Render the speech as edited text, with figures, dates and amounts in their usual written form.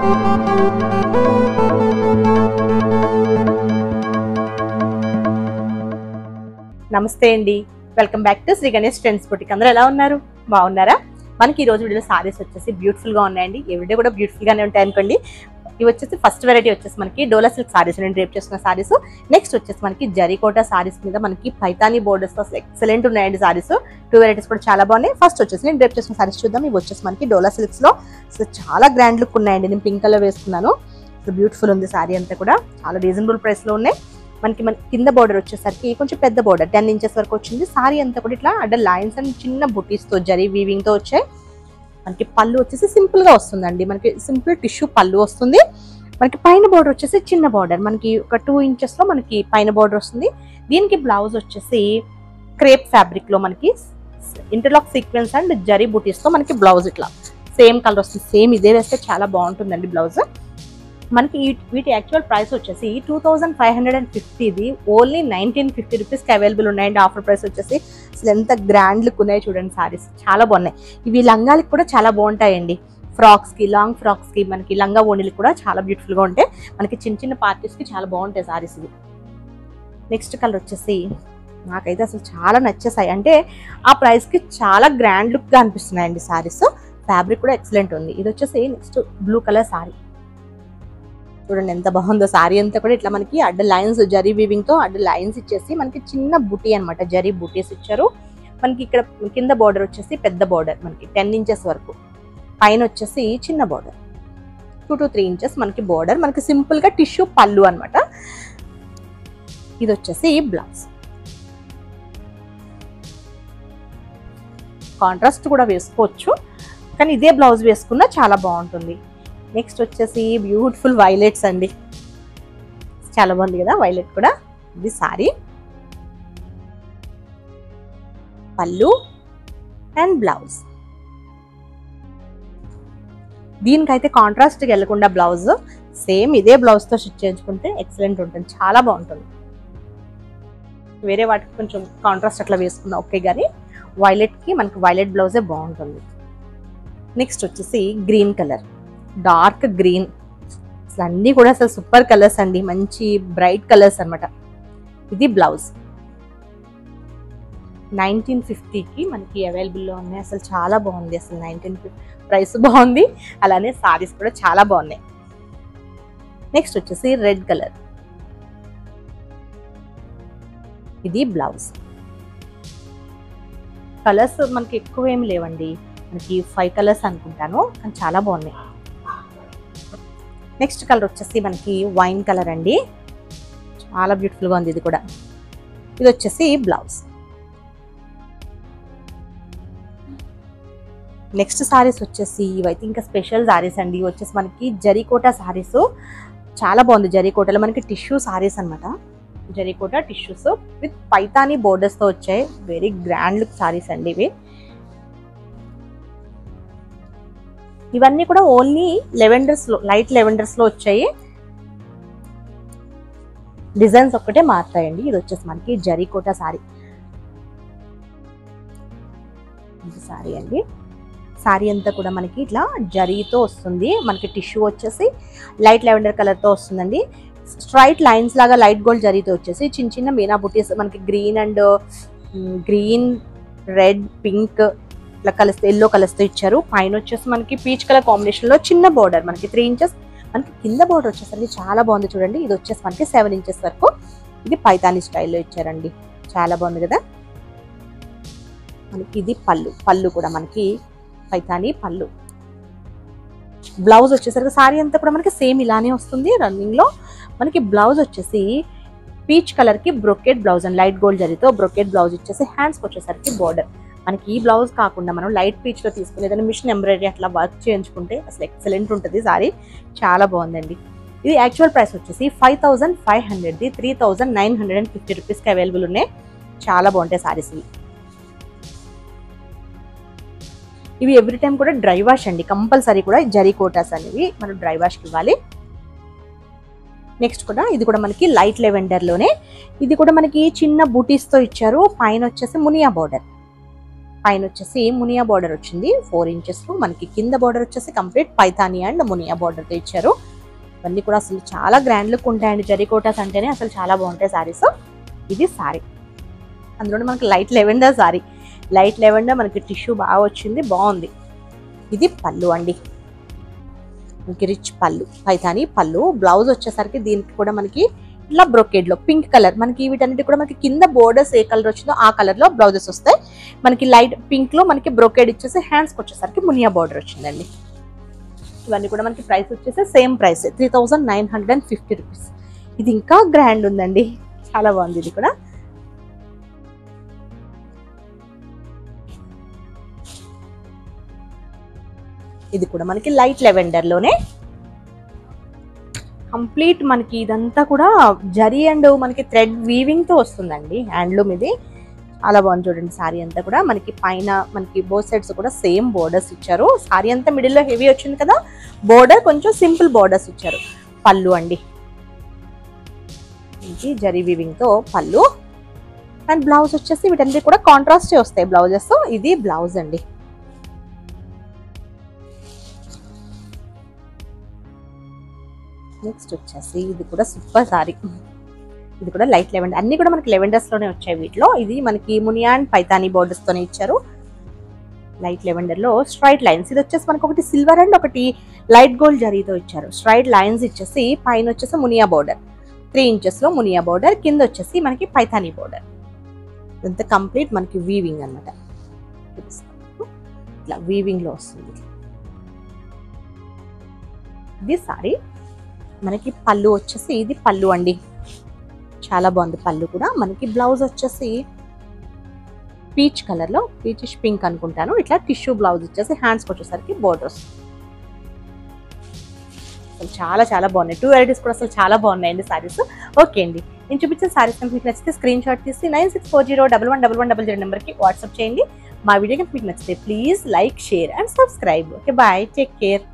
నమస్తే అండి, welcome back to Sri Ganesh trends boutique. అందరూ ఎలా ఉన్నారు? బాగున్నారా? మనకి ఈ రోజు వీడియోలో సారీస్ వచ్చేసి బ్యూటిఫుల్ గా ఉన్నాయండి. ఎవ్రీడే కూడా బ్యూటిఫుల్ గానే ఉంటాయి అనుకోండి. ఇవి వచ్చేసి ఫస్ట్ వెరైటీ వచ్చేసి మనకి డోలా సిల్క్ సారీస్, నేను డ్రేప్ చేసుకున్న సారీస్. నెక్స్ట్ వచ్చేసి మనకి జరీకోటా సారీస్ మీద మనకి పైతానీ బోర్డర్స్ తో ఎక్సలెంట్ ఉన్నాయండి సారీస్. 2 వెరైటీస్ కూడా చాలా బాగున్నాయి. ఫస్ట్ వచ్చేసి నేను డ్రేప్ చేసుకున్న సారీస్ చూద్దాం. ఇవి వచ్చేసి మనకి డోలా సిల్క్స్ లో చాలా గ్రాండ్ లుక్ ఉన్నాయండి. నేను పింక్ కలర్ వేసుకున్నాను. సో బ్యూటిఫుల్ ఉంది సారీ అంతా కూడా. చాలా రీజనబుల్ ప్రైస్ లో ఉన్నాయి. మనకి కింద బోర్డర్ వచ్చేసరికి కొంచెం పెద్ద బోర్డర్ 10 ఇంచెస్ వరకు వచ్చింది. సారీ అంతా కూడా ఇట్లా అడ్డ లైన్స్ అండ్ చిన్న బుటీస్ తో జరీ వీవింగ్ తో వచ్చాయి. మనకి పళ్ళు వచ్చేసి సింపుల్ గా వస్తుందండి. మనకి సింపుల్ టిష్యూ పళ్ళు వస్తుంది. మనకి పైన బోర్డర్ వచ్చేసి చిన్న బోర్డర్, మనకి ఒక 2 ఇంచెస్ లో మనకి పైన బోర్డర్ వస్తుంది. దీనికి బ్లౌజ్ వచ్చేసి క్రేప్ ఫ్యాబ్రిక్ లో మనకి ఇంటర్లాక్ సీక్వెన్స్ అండ్ జరీ బుటీస్ తో మనకి బ్లౌజ్ ఇట్లా సేమ్ కలర్ వస్తుంది. సేమ్ ఇదే వేస్తే చాలా బాగుంటుందండి బ్లౌజ్. మనకి వీటి యాక్చువల్ ప్రైస్ వచ్చేసి 2550, ఇది ఓన్లీ 1950 రూపీస్కి అవైలబుల్ ఉన్నాయండి. ఆఫర్ ప్రైస్ వచ్చేసి అసలు ఎంత గ్రాండ్ లుక్ ఉన్నాయి చూడండి. సారీస్ చాలా బాగున్నాయి. ఇవి లంగాలకి కూడా చాలా బాగుంటాయండి. ఫ్రాక్స్ కి, లాంగ్ ఫ్రాక్స్ కి, మనకి లంగా ఓణీలు కూడా చాలా బ్యూటిఫుల్ గా ఉంటాయి. మనకి చిన్న చిన్న పార్టీస్ కి చాలా బాగుంటాయి సారీస్ ఇవి. నెక్స్ట్ కలర్ వచ్చేసి నాకైతే అసలు చాలా నచ్చేసాయి. అంటే ఆ ప్రైస్ కి చాలా గ్రాండ్ లుక్ గా అనిపిస్తున్నాయండి సారీస్. ఫ్యాబ్రిక్ కూడా ఎక్సలెంట్ ఉంది. ఇది వచ్చేసి నెక్స్ట్ బ్లూ కలర్ సారీ. చూడండి ఎంత బాగుందో. సారీ అంతా కూడా ఇట్లా మనకి అడ్డ లైన్స్ జరీ వీవింగ్ తో అడ్డ లైన్స్ ఇచ్చేసి మనకి చిన్న బుటీ అనమాట, జరీ బుటీస్ ఇచ్చారు. మనకి ఇక్కడ కింద బోర్డర్ వచ్చేసి పెద్ద బోర్డర్, మనకి 10 ఇంచెస్ వరకు. పైన వచ్చేసి చిన్న బోర్డర్ 2 to 3 ఇంచెస్ మనకి బోర్డర్. మనకి సింపుల్ గా టిష్యూ పళ్ళు అనమాట. ఇది వచ్చేసి బ్లౌజ్. కాంట్రాస్ట్ కూడా వేసుకోవచ్చు, కానీ ఇదే బ్లౌజ్ వేసుకున్నా చాలా బాగుంటుంది. నెక్స్ట్ వచ్చేసి బ్యూటిఫుల్ వైలెట్స్ అండి. చాలా బాగుంది కదా వైలెట్ కూడా. ఇది సారీ, పళ్ళు అండ్ బ్లౌజ్. దీనికైతే కాంట్రాస్ట్కి వెళ్ళకుండా బ్లౌజ్ సేమ్ ఇదే బ్లౌజ్తో స్టిచ్ చేయించుకుంటే ఎక్సలెంట్ ఉంటుంది, చాలా బాగుంటుంది. వేరే వాటికి కొంచెం కాంట్రాస్ట్ అట్లా వేసుకున్నా ఓకే, కానీ వైలెట్కి మనకి వైలెట్ బ్లౌజే బాగుంటుంది. నెక్స్ట్ వచ్చేసి గ్రీన్ కలర్, డార్క్ గ్రీన్. అసలు అన్నీ కూడా అసలు సూపర్ కలర్స్ అండి, మంచి బ్రైట్ కలర్స్ అనమాట. ఇది బ్లౌజ్ 1950కి మనకి అవైలబుల్లో ఉన్నాయి. అసలు చాలా బాగుంది. అసలు 1950 ప్రైస్ బాగుంది, అలానే సారీస్ కూడా చాలా బాగున్నాయి. నెక్స్ట్ వచ్చేసి రెడ్ కలర్. ఇది బ్లౌజ్. కలర్స్ మనకి ఎక్కువ ఏమి లేవండి, మనకి 5 కలర్స్ అనుకుంటాను, కానీ చాలా బాగున్నాయి. నెక్స్ట్ కలర్ వచ్చేసి మనకి వైన్ కలర్ అండి. చాలా బ్యూటిఫుల్గా ఉంది ఇది కూడా. ఇది వచ్చేసి బ్లౌజ్. నెక్స్ట్ సారీస్ వచ్చేసి ఇవైతే ఇంకా స్పెషల్ సారీస్ అండి. ఇవి వచ్చేసి మనకి జరీకోటా సారీస్. చాలా బాగుంది. జరీకోటలో మనకి టిష్యూ సారీస్ అనమాట. జరీకోటా టిష్యూస్ విత్ పైతానీ బోర్డర్స్తో వచ్చాయి. వెరీ గ్రాండ్ లుక్ సారీస్ అండి ఇవి. ఇవన్నీ కూడా ఓన్లీ లెవెండర్స్ లో, లైట్ లెవెండర్స్ లో వచ్చాయి. డిజైన్స్ ఒక్కటే మారుతాయండి. ఇది వచ్చేసి మనకి జరీకోటా సారీ. ఇది సారీ అండి. సారీ అంతా కూడా మనకి ఇట్లా జరీతో వస్తుంది. మనకి టిష్యూ వచ్చేసి లైట్ లెవెండర్ కలర్ తో వస్తుందండి. స్ట్రైట్ లైన్స్ లాగా లైట్ గోల్డ్ జరీతో వచ్చేసి చిన్న చిన్న మీనా బుటీస్, మనకి గ్రీన్ రెడ్ పింక్ ఇట్లా కలిస్తే ఎల్లో కలర్స్ తో ఇచ్చారు. పైన వచ్చేసి మనకి పీచ్ కలర్ కాంబినేషన్ లో చిన్న బోర్డర్, మనకి 3 ఇంచెస్. మనకి కింద బోర్డర్ వచ్చేసరికి చాలా బాగుంది చూడండి. ఇది వచ్చేసి మనకి 7 ఇంచెస్ వరకు. ఇది పైతానీ స్టైల్లో ఇచ్చారండి. చాలా బాగుంది కదా. మనకి ఇది పళ్ళు కూడా మనకి పైతానీ పళ్ళు. బ్లౌజ్ వచ్చేసరికి సారీ అంతా కూడా మనకి సేమ్ ఇలానే వస్తుంది రన్నింగ్ లో. మనకి బ్లౌజ్ వచ్చేసి పీచ్ కలర్ కి brocade blouse and light gold జరీతో బ్రొకెట్ బ్లౌజ్ ఇచ్చేసి హ్యాండ్స్కి వచ్చేసరికి బోర్డర్. మనకి ఈ బ్లౌజ్ కాకుండా మనం లైట్ పీచ్ లో తీసుకుని ఏదైనా మిషన్ ఎంబ్రాయిడరీ అట్లా వర్క్ చేయించుకుంటే అసలు ఎక్సలెంట్ ఉంటుంది సారీ. చాలా బాగుందండి. ఇది యాక్చువల్ ప్రైస్ వచ్చేసి 5500, 3950 రూపీస్కి అవైలబుల్ ఉన్నాయి. చాలా బాగుంటాయి సారీస్ ఇవి. ఇవి ఎవ్రీ టైం కూడా డ్రై వాష్ అండి, కంపల్సరీ కూడా జరీకోటాస్ అనేవి మనం డ్రై వాష్కి ఇవ్వాలి. నెక్స్ట్ కూడా ఇది కూడా మనకి లైట్ లెవెండర్ లోనే. ఇది కూడా మనకి చిన్న బూటీస్ తో ఇచ్చారు. పైన వచ్చేసి మునియా బోర్డర్. పైన వచ్చేసి మునియా బార్డర్ వచ్చింది 4 ఇంచెస్ లో. మనకి కింద బార్డర్ వచ్చేసి complete Paithani and Muniya border తో ఇచ్చారు. ఇవన్నీ కూడా అసలు చాలా గ్రాండ్ లుక్ ఉంటాయండి. జరీకోటాస్ అంటేనే అసలు చాలా బాగుంటాయి సారీస్. ఇది సారీ, అందులో మనకి light lavender sorry. Light lavender మనకి టిష్యూ బాగా వచ్చింది, బాగుంది. ఇది పళ్ళు అండి, మనకి రిచ్ పళ్ళు, పైతాని పళ్ళు. బ్లౌజ్ వచ్చేసరికి దీనికి కూడా మనకి ఇట్లా బ్రొకేడ్ లో పింక్ కలర్. మనకి వీటన్నిటి కూడా మనకి కింద బోర్డర్స్ ఏ కలర్ వచ్చిందో ఆ కలర్ లో బ్లౌజెస్ వస్తాయి. మనకి లైట్ పింక్ లో మనకి బ్రొకేడ్ ఇచ్చేసి హ్యాండ్స్ కి వచ్చేసరికి మునియా బార్డర్ వచ్చిందండి. ఇవన్నీ కూడా మనకి ప్రైస్ వచ్చేసి సేమ్ ప్రైస్ 3950 రూపీస్. ఇది ఇంకా గ్రాండ్ ఉందండి, చాలా బాగుంది. ఇది కూడా ఇది కూడా మనకి లైట్ లెవెండర్ లోనే కంప్లీట్. మనకి ఇదంతా కూడా జరీ అండ్ మనకి థ్రెడ్ వీవింగ్ తో వస్తుందండి. హ్యాండ్లూమ్ ఇది చాలా బాగుంది. చూడండి సారీ అంతా కూడా మనకి పైన మనకి బోత్ సైడ్స్ కూడా సేమ్ బోర్డర్స్ ఇచ్చారు. సారీ అంతా మిడిల్ లో హెవీ వచ్చింది కదా, బోర్డర్ కొంచెం సింపుల్ బోర్డర్స్ ఇచ్చారు. పళ్ళు అండి, ఇది జరీ వీవింగ్ తో పళ్ళు. అండ్ బ్లౌజ్ వచ్చేసి వీటన్నిటి కూడా కాంట్రాస్టే వస్తాయి బ్లౌజెస్. ఇది బ్లౌజ్ అండి. నెక్స్ట్ వచ్చేసి ఇది కూడా సూపర్ సారీ. ఇది కూడా లైట్ లెవెండర్, అన్ని కూడా మనకి లెవెండర్స్ లోనే వచ్చాయి వీటిలో. ఇది మనకి మునియా అండ్ పైతాని బోర్డర్స్ తోనే ఇచ్చారు. లైట్ లెవెండర్ లో స్ట్రైట్ లైన్స్. ఇది వచ్చేసి మనకి ఒకటి సిల్వర్ అండ్ ఒకటి లైట్ గోల్డ్ జరీతో ఇచ్చారు. స్ట్రైట్ లైన్స్ ఇచ్చేసి పైన వచ్చేసి మునియా బోర్డర్ 3 ఇంచెస్ లో మునియా బోర్డర్, కింద వచ్చేసి మనకి పైతాని బోర్డర్. ఇదంతా కంప్లీట్ మనకి వీవింగ్ అనమాట. ఇట్లా వీవింగ్ లో వస్తుంది. ఇది సారీ. మనకి పళ్ళు వచ్చేసి ఇది పళ్ళు అండి, చాలా బాగుంది పళ్ళు కూడా. మనకి బ్లౌజ్ వచ్చేసి పీచ్ కలర్ లో, పీచిష్ పింక్ అనుకుంటాను. ఇట్లా టిష్యూ బ్లౌజ్ వచ్చేసి హ్యాండ్స్ వచ్చేసరికి బోర్డర్స్. అసలు చాలా చాలా బాగున్నాయి. 2 వెరైటీస్ కూడా అసలు చాలా బాగున్నాయండి సారీస్. ఓకే అండి, నేను చూపించిన సారీస్ మీకు నచ్చితే స్క్రీన్ షాట్ తీసి 9640111100 నెంబర్కి వాట్సాప్ చేయండి. మా వీడియో కనుక మీకు నచ్చితే please like, share and subscribe. Okay, bye, take care.